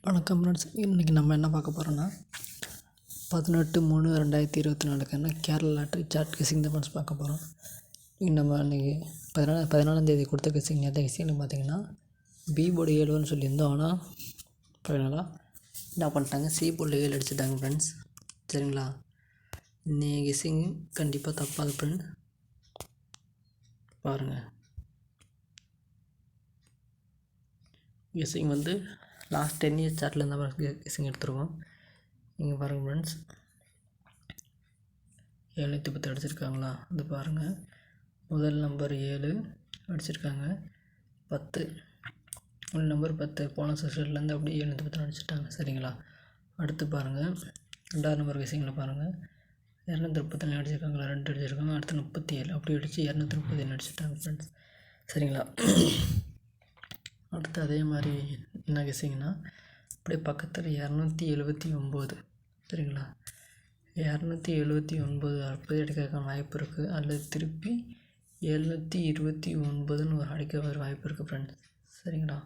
வணக்கம் ஃப்ரெண்ட்ஸ். இன்றைக்கி நம்ம என்ன பார்க்க போகிறோன்னா 18/3/2024 கேரளா லாட்ரி சார்ட் கெஸ்ஸிங் தான் ஃப்ரெண்ட்ஸ் பார்க்க போகிறோம். இன்றைக்கி நம்ம இன்றைக்கி 14 கொடுத்த கெஸ்ஸிங் எந்த கெஸ்ஸிங்னு பார்த்தீங்கன்னா பி போர்டு 7ன்னு சொல்லியிருந்தோம். ஆனால் ஃபைனலாக என்ன பண்ணிட்டாங்க, சி போர்டில் 7 அடிச்சுட்டாங்க ஃப்ரெண்ட்ஸ். சரிங்களா, இன்றைக்கி கெஸ்ஸிங் கண்டிப்பாக தப்பாது ஃப்ரெண்ட்ஸ். பாருங்கள், கெஸ்ஸிங் வந்து லாஸ்ட் 10 இயர்ஸ் சார்ட்டில் இருந்தால் கெஸ்ஸிங் எடுத்துருக்கோம். இங்கே பாருங்கள் ஃப்ரெண்ட்ஸ், 710 அடிச்சிருக்காங்களா, அது பாருங்கள். முதல் நம்பர் 7 அடிச்சிருக்காங்க, 10 நம்பர் 10 போன செஷன்லேருந்து அப்படியே 710 அடிச்சிட்டாங்க. சரிங்களா, அடுத்து பாருங்கள், 2வது நம்பர் கெஸ்ஸிங்கில் பாருங்கள், 234 அடிச்சிருக்காங்களா, 2 அடிச்சிருக்காங்க. அடுத்து 37 அப்படி அடித்து 230 அடிச்சிட்டாங்க ஃப்ரெண்ட்ஸ். சரிங்களா, அடுத்து அதே மாதிரி என்ன கெஸ்ஸிங்னா அப்படியே பக்கத்தில் 279. சரிங்களா, 279 அப்படி அடிக்கிறதுக்கான வாய்ப்பு இருக்குது. அல்லது திருப்பி 729ன்னு ஒரு அடிக்க ஒரு வாய்ப்பு இருக்குது ஃப்ரெண்ட்ஸ். சரிங்களா,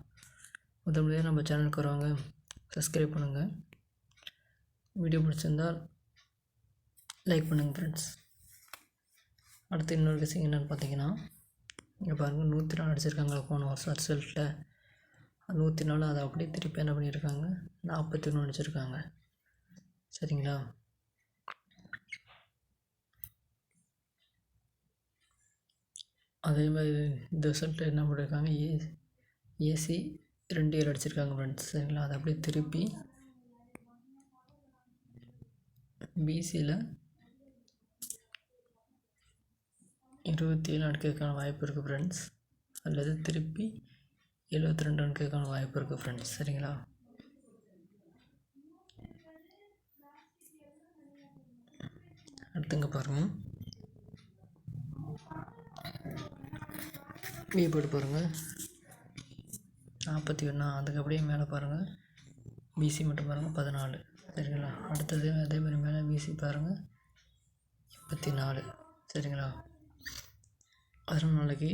முதல்ல நம்ம சேனலுக்கு வருவாங்க, சப்ஸ்கிரைப் பண்ணுங்கள். வீடியோ பிடிச்சிருந்தால் லைக் பண்ணுங்கள் ஃப்ரெண்ட்ஸ். அடுத்து இன்னொரு கெஸ்ஸிங் என்னென்னு பார்த்தீங்கன்னா, இங்கே பாருங்கள், 104 அடிச்சிருக்காங்க போன வருஷம் ரிசல்ட்டில். 104 அதை அப்படியே திருப்பி என்ன பண்ணியிருக்காங்க, 41 அடிச்சிருக்காங்க. சரிங்களா, அதே மாதிரி இந்த ரிசல்ட்டில் என்ன பண்ணியிருக்காங்க, ஏசி 2 அடிச்சிருக்காங்க ஃப்ரெண்ட்ஸ். சரிங்களா, அதை அப்படியே திருப்பி பிசியில் 27 அடிக்கிறதுக்கான வாய்ப்பு இருக்குது ஃப்ரெண்ட்ஸ். அல்லது திருப்பி 72 அடிக்கிறதுக்கான வாய்ப்பு இருக்குது ஃப்ரெண்ட்ஸ். சரிங்களா, அடுத்துங்க பாருங்கள், பி போர்டு பாருங்கள் 41, அதுக்கு அப்படியே மேலே பாருங்கள் பிசி மட்டும் பாருங்கள் 14. சரிங்களா, அடுத்தது அதே மாதிரி மேலே பிசி பாருங்கள் 84. சரிங்களா, 14க்கு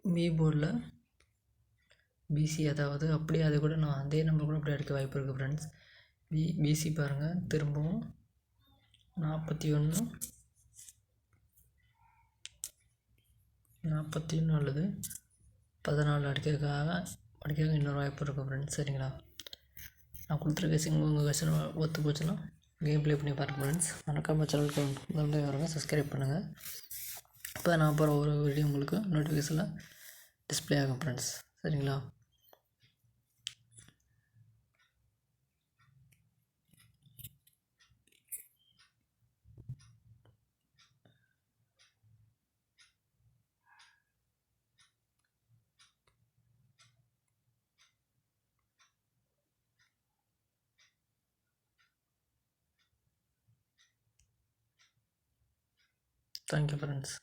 பி போர்டில் பிசி, அதாவது அப்படியே அது கூட நான் அதே நம்பர் கூட அப்படியே அடிக்க வாய்ப்பு இருக்குது ஃப்ரெண்ட்ஸ். பிசி பாருங்கள் திரும்பவும் 41 அல்லது 14 அடிக்கிறதுக்காக இன்னொரு வாய்ப்பு இருக்குது ஃப்ரெண்ட்ஸ். சரிங்களா, நான் கொடுத்துருக்க கெஸ்ஸிங் உங்கள் கெஸ்ஸில் ஒத்து போச்சுன்னா கேம் ப்ளே பண்ணி பாருங்கள் ஃப்ரெண்ட்ஸ். மறக்காம சேனலுக்கு முதல்ல வருங்க, சப்ஸ்கிரைப் பண்ணுங்கள். இப்போ நான் அப்புறம் ஒரு வீடியோ உங்களுக்கு நோட்டிஃபிகேஷனில் டிஸ்பிளே ஆகும் ஃப்ரெண்ட்ஸ். சரிங்களா, தேங்க்யூ ஃப்ரெண்ட்ஸ்.